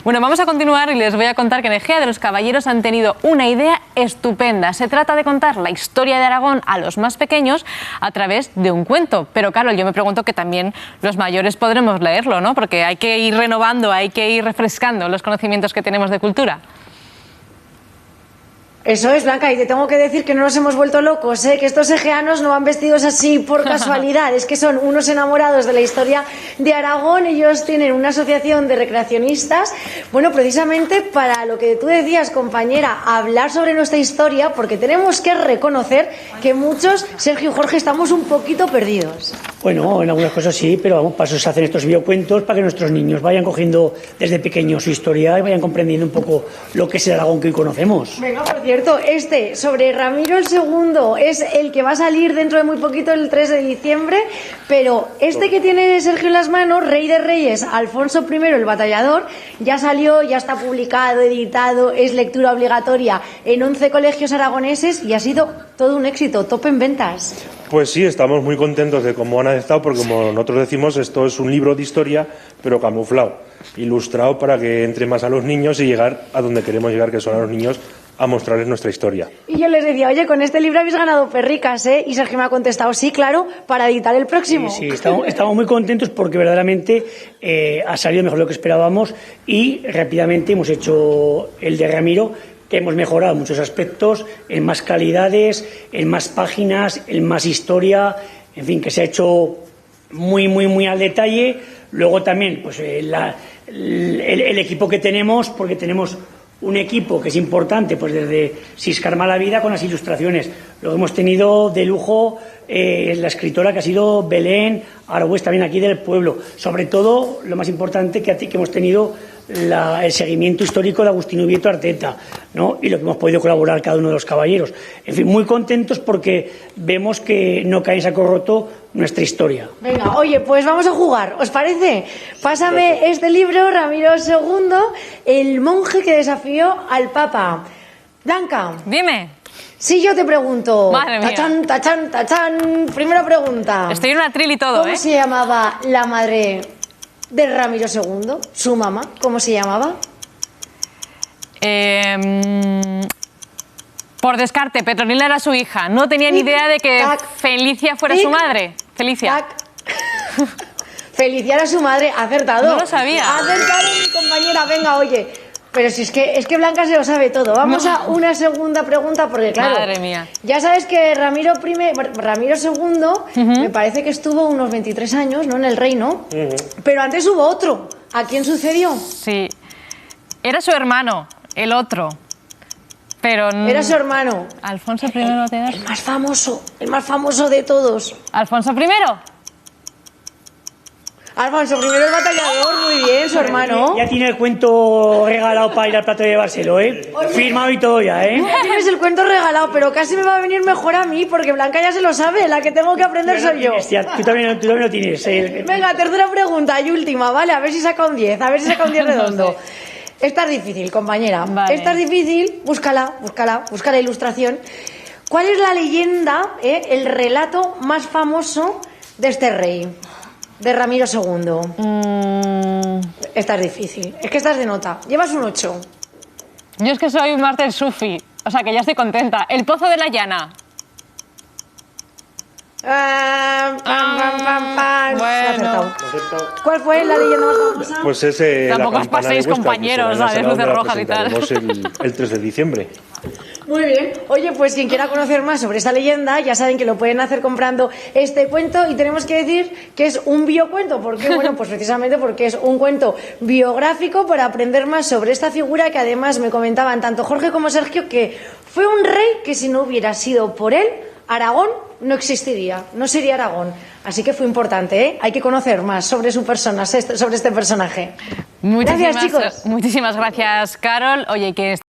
Bueno, vamos a continuar y les voy a contar que en Egea de los Caballeros han tenido una idea estupenda. Se trata de contar la historia de Aragón a los más pequeños a través de un cuento. Pero claro, yo me pregunto que también los mayores podremos leerlo, ¿no? Porque hay que ir renovando, hay que ir refrescando los conocimientos que tenemos de cultura. Eso es, Blanca, y te tengo que decir que no nos hemos vuelto locos, ¿eh? Que estos egeanos no van vestidos así por casualidad, es que son unos enamorados de la historia de Aragón. Ellos tienen una asociación de recreacionistas, bueno, precisamente para lo que tú decías, compañera, hablar sobre nuestra historia, porque tenemos que reconocer que muchos, Sergio y Jorge, estamos un poquito perdidos. Bueno, en algunas cosas sí, pero vamos, para eso se hacen estos videocuentos, para que nuestros niños vayan cogiendo desde pequeños su historia y vayan comprendiendo un poco lo que es el Aragón que hoy conocemos. Venga, por cierto, este sobre Ramiro el II es el que va a salir dentro de muy poquito, el 3 de diciembre, pero este que tiene Sergio en las manos, Rey de Reyes, Alfonso I el Batallador, ya salió, ya está publicado, editado, es lectura obligatoria en 11 colegios aragoneses y ha sido todo un éxito, top en ventas. Pues sí, estamos muy contentos de cómo han aceptado, porque como nosotros decimos, esto es un libro de historia, pero camuflado, ilustrado para que entre más a los niños y llegar a donde queremos llegar, que son a los niños, a mostrarles nuestra historia. Y yo les decía, oye, con este libro habéis ganado perricas, ¿eh? Y Sergio me ha contestado, sí, claro, para editar el próximo. Sí, estamos muy contentos porque verdaderamente ha salido mejor de lo que esperábamos y rápidamente hemos hecho el de Ramiro, que hemos mejorado muchos aspectos, en más calidades, en más páginas, en más historia, en fin, que se ha hecho muy al detalle. Luego también, pues el equipo que tenemos, porque tenemos un equipo que es importante, pues desde Siscarma la Vida con las ilustraciones. Luego hemos tenido de lujo la escritora que ha sido Belén Argüés, también aquí del pueblo. Sobre todo, lo más importante que hemos tenido el seguimiento histórico de Agustín Ubieto Arteta, ¿no? Y lo que hemos podido colaborar cada uno de los caballeros. En fin, muy contentos porque vemos que no cae en saco roto nuestra historia. Venga, oye, pues vamos a jugar, ¿os parece? Pásame este libro, Ramiro II, el monje que desafió al Papa. Blanca. Dime. Si yo te pregunto, Madre mía. tachán, primera pregunta. Estoy en una tril y todo, ¿Cómo se llamaba la madre de Ramiro II? Su mamá, ¿cómo se llamaba? Por descarte, Petronila era su hija. No tenía ni idea de que Felicia fuera su madre. Felicia. Felicia era su madre, ha acertado. No lo sabía. Ha acertado mi compañera, venga, oye. Pero si es que Blanca se lo sabe todo. Vamos a una segunda pregunta, porque claro, madre mía. Ya sabes que Ramiro II me parece que estuvo unos 23 años, ¿no?, en el reino, pero antes hubo otro. ¿A quién sucedió? Sí, era su hermano, el otro, pero... Era su hermano. Alfonso I Batallador. El más famoso de todos. ¿Alfonso I? Alfonso I el Batallador, muy bien, su hermano. Ya tiene el cuento regalado para ir al plato de llevárselo, ¿eh? Oye, firmado y todo ya, ¿eh? Ya tienes el cuento regalado, pero casi me va a venir mejor a mí, porque Blanca ya se lo sabe, la que tengo que aprender soy yo. Tú también lo tienes. Venga, tercera pregunta y última, ¿vale? A ver si saca un 10, redondo. Esta es difícil, compañera. Vale. Esta es difícil, busca la ilustración. ¿Cuál es la leyenda, el relato más famoso de este rey? De Ramiro II. Esta es difícil. Es que estás de nota. Llevas un 8. Yo es que soy un máster sufi, o sea que ya estoy contenta. El Pozo de la Llana. Bueno. ¿Cuál fue la leyenda más famosa? Pues ese. Tampoco os paséis, compañeros, a ver, luces rojas y tal. El 3 de diciembre. Muy bien. Oye, pues quien quiera conocer más sobre esta leyenda, ya saben que lo pueden hacer comprando este cuento, y tenemos que decir que es un biocuento. ¿Por qué? Bueno, pues precisamente porque es un cuento biográfico para aprender más sobre esta figura, que además me comentaban tanto Jorge como Sergio que fue un rey que si no hubiera sido por él, Aragón no existiría, no sería Aragón. Así que fue importante, ¿eh? Hay que conocer más sobre su persona, sobre este personaje. Gracias, chicos. Muchísimas gracias, Carol. Oye, que